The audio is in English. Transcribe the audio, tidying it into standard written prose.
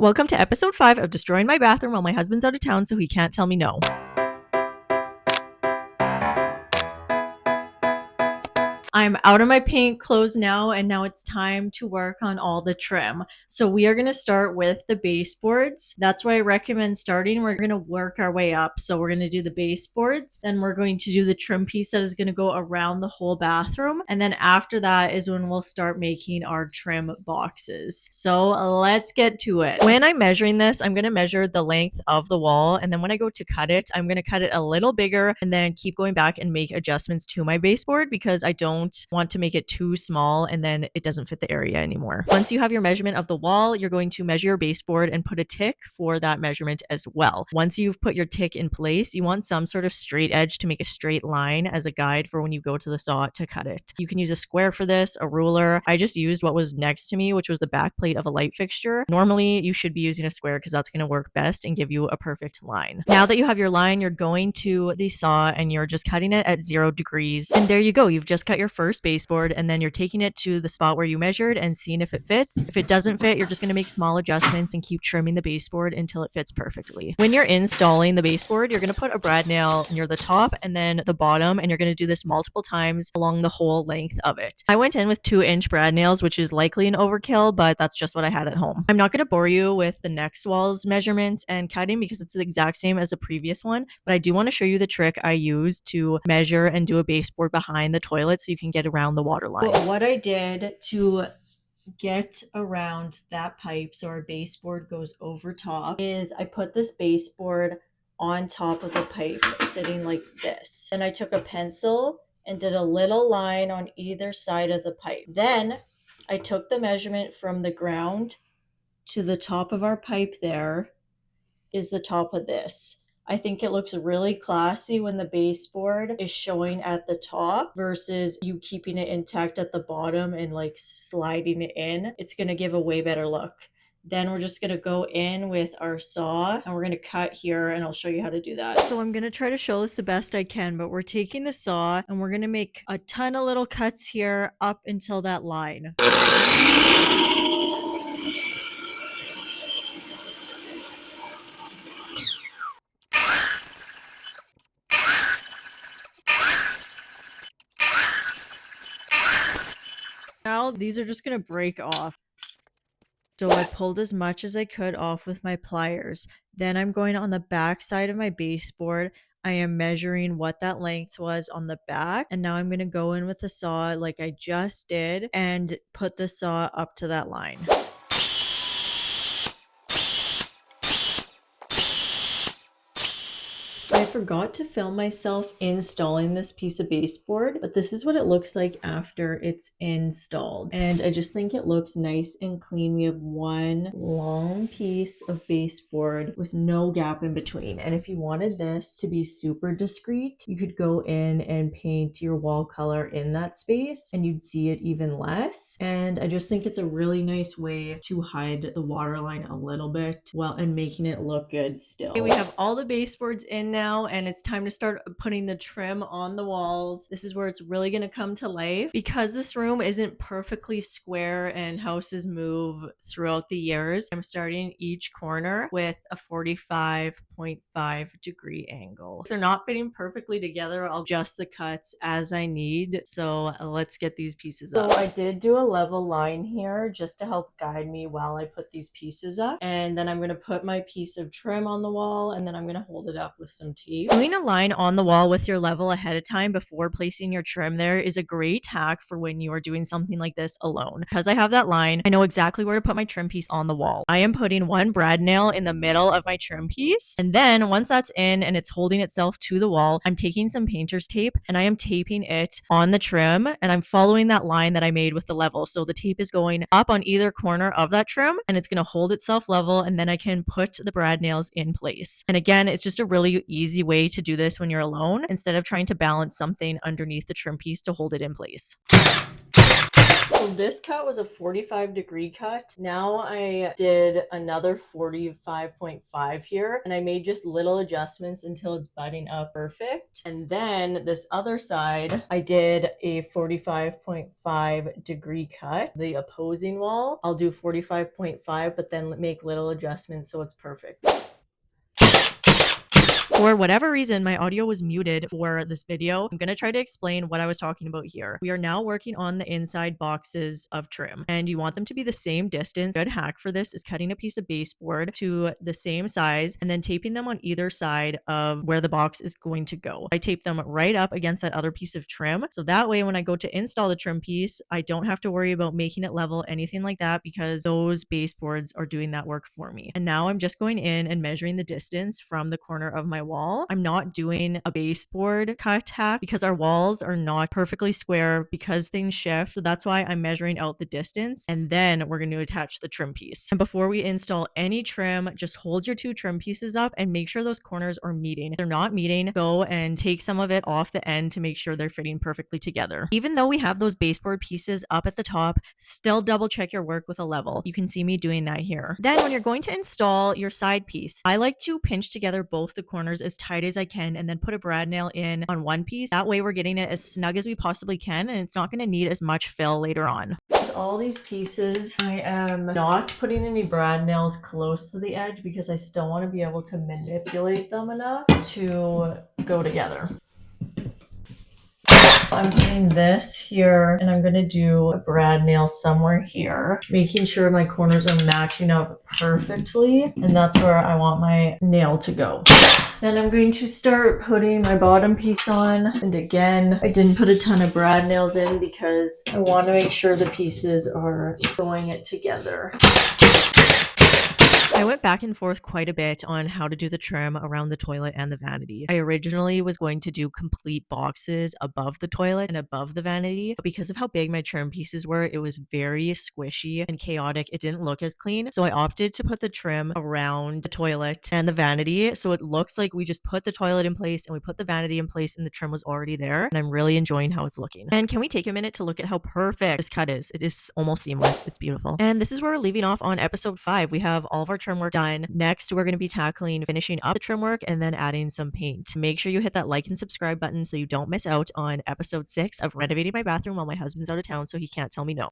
Welcome to episode 5 of Destroying My Bathroom while my husband's out of town so he can't tell me no. I'm out of my paint clothes now, and now it's time to work on all the trim. So we are going to start with the baseboards. That's why I recommend starting. We're going to work our way up. So we're going to do the baseboards, then we're going to do the trim piece that is going to go around the whole bathroom. And then after that is when we'll start making our trim boxes. So let's get to it. When I'm measuring this, I'm going to measure the length of the wall. And then when I go to cut it, I'm going to cut it a little bigger and then keep going back and make adjustments to my baseboard because I don't want to make it too small and then it doesn't fit the area anymore. Once you have your measurement of the wall, you're going to measure your baseboard and put a tick for that measurement as well. Once you've put your tick in place, you want some sort of straight edge to make a straight line as a guide for when you go to the saw to cut it. You can use a square for this, a ruler. I just used what was next to me, which was the back plate of a light fixture. Normally, you should be using a square because that's going to work best and give you a perfect line. Now that you have your line, you're going to the saw and you're just cutting it at 0 degrees. And there you go. You've just cut your first baseboard, and then you're taking it to the spot where you measured and seeing if it fits. If it doesn't fit, you're just going to make small adjustments and keep trimming the baseboard until it fits perfectly. When you're installing the baseboard, you're going to put a brad nail near the top and then the bottom, and you're going to do this multiple times along the whole length of it. I went in with 2-inch brad nails, which is likely an overkill, but that's just what I had at home. I'm not going to bore you with the next wall's measurements and cutting because it's the exact same as the previous one, but I do want to show you the trick I use to measure and do a baseboard behind the toilet so you can get around the water line. But what I did to get around that pipe so our baseboard goes over top is I put this baseboard on top of the pipe sitting like this. And I took a pencil and did a little line on either side of the pipe. Then I took the measurement from the ground to the top of our pipe. There is the top of this. I think it looks really classy when the baseboard is showing at the top versus you keeping it intact at the bottom and like sliding it in. It's going to give a way better look. Then we're just going to go in with our saw and we're going to cut here, and I'll show you how to do that. So I'm going to try to show this the best I can, but we're taking the saw and we're going to make a ton of little cuts here up until that line. Now these are just going to break off. So I pulled as much as I could off with my pliers. Then I'm going on the back side of my baseboard. I am measuring what that length was on the back. And now I'm going to go in with the saw like I just did and put the saw up to that line. I forgot to film myself installing this piece of baseboard, but this is what it looks like after it's installed. And I just think it looks nice and clean. We have one long piece of baseboard with no gap in between. And if you wanted this to be super discreet, you could go in and paint your wall color in that space and you'd see it even less. And I just think it's a really nice way to hide the water line a little bit and making it look good still. Okay, we have all the baseboards in now, and it's time to start putting the trim on the walls. This is where it's really going to come to life because this room isn't perfectly square and houses move throughout the years. I'm starting each corner with a 45.5 degree angle. If they're not fitting perfectly together, I'll adjust the cuts as I need. So let's get these pieces up. So I did do a level line here just to help guide me while I put these pieces up. And then I'm going to put my piece of trim on the wall, and then I'm going to hold it up with some tape. Doing a line on the wall with your level ahead of time before placing your trim there is a great hack for when you are doing something like this alone. Because I have that line, I know exactly where to put my trim piece on the wall. I am putting one brad nail in the middle of my trim piece, and then once that's in and it's holding itself to the wall, I'm taking some painter's tape and I am taping it on the trim, and I'm following that line that I made with the level. So the tape is going up on either corner of that trim and it's going to hold itself level, and then I can put the brad nails in place. And again, it's just a really easy way to do this when you're alone instead of trying to balance something underneath the trim piece to hold it in place. So this cut was a 45-degree cut. Now I did another 45.5 here, and I made just little adjustments until it's butting up perfect. And then this other side, I did a 45.5-degree cut. The opposing wall, I'll do 45.5, but then make little adjustments so it's perfect. For whatever reason, my audio was muted for this video. I'm going to try to explain what I was talking about here. We are now working on the inside boxes of trim, and you want them to be the same distance. A good hack for this is cutting a piece of baseboard to the same size and then taping them on either side of where the box is going to go. I tape them right up against that other piece of trim. So that way, when I go to install the trim piece, I don't have to worry about making it level, anything like that, because those baseboards are doing that work for me. And now I'm just going in and measuring the distance from the corner of my wall. I'm not doing a baseboard cut tack because our walls are not perfectly square because things shift. So that's why I'm measuring out the distance, and then we're going to attach the trim piece. And before we install any trim, just hold your two trim pieces up and make sure those corners are meeting. If they're not meeting, go and take some of it off the end to make sure they're fitting perfectly together. Even though we have those baseboard pieces up at the top, still double check your work with a level. You can see me doing that here. Then when you're going to install your side piece, I like to pinch together both the corners as tight as I can and then put a brad nail in on one piece. That way we're getting it as snug as we possibly can, and it's not going to need as much fill later on. With all these pieces, I am not putting any brad nails close to the edge because I still want to be able to manipulate them enough to go together. I'm doing this here, and I'm going to do a brad nail somewhere here, making sure my corners are matching up perfectly, and that's where I want my nail to go. Then I'm going to start putting my bottom piece on, and again, I didn't put a ton of brad nails in because I want to make sure the pieces are going it together. I went back and forth quite a bit on how to do the trim around the toilet and the vanity. I originally was going to do complete boxes above the toilet and above the vanity, but because of how big my trim pieces were, it was very squishy and chaotic. It didn't look as clean, so I opted to put the trim around the toilet and the vanity, so it looks like we just put the toilet in place and we put the vanity in place and the trim was already there, and I'm really enjoying how it's looking. And can we take a minute to look at how perfect this cut is? It is almost seamless. It's beautiful. And this is where we're leaving off on episode 5. We have all of our trim work done. Next, we're going to be tackling finishing up the trim work and then adding some paint. Make sure you hit that like and subscribe button so you don't miss out on episode 6 of renovating my bathroom while my husband's out of town so he can't tell me no.